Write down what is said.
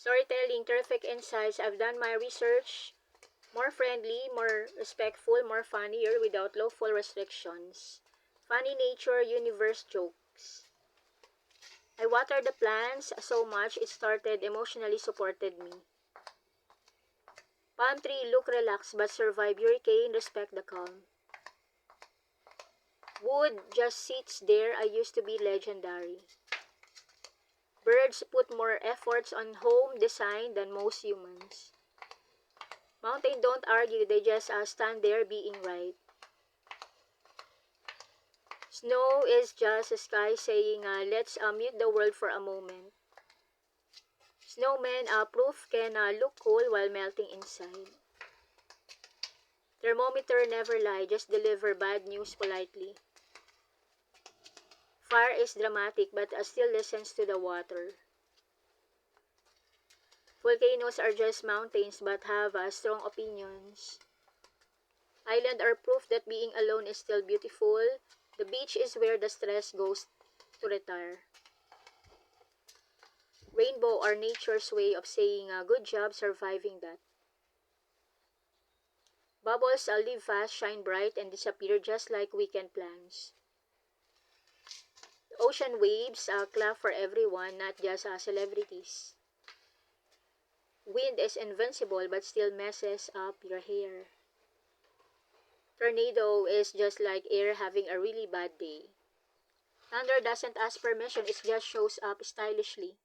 Storytelling, terrific insights. I've done my research. More friendly, more respectful, more funnier without lawful restrictions. Funny nature, universe jokes. I watered the plants so much it started emotionally supported me. Palm tree, look relaxed but survive hurricane, respect the calm. Wood just sits there, I used to be legendary. Birds put more efforts on home design than most humans. Mountain don't argue, they just stand there being right. Snow is just a sky saying, let's mute the world for a moment. Snowmen proof can look cool while melting inside. Thermometer never lie, just deliver bad news politely. Fire is dramatic but still listens to the water. Volcanoes are just mountains but have strong opinions. Island are proof that being alone is still beautiful. The beach is where the stress goes to retire. Rainbow are nature's way of saying good job surviving that. Bubbles live fast, shine bright, and disappear just like weekend plans. Ocean waves clap for everyone, not just celebrities. Wind is invincible but still messes up your hair. Tornado is just like air having a really bad day. Thunder doesn't ask permission, it just shows up stylishly.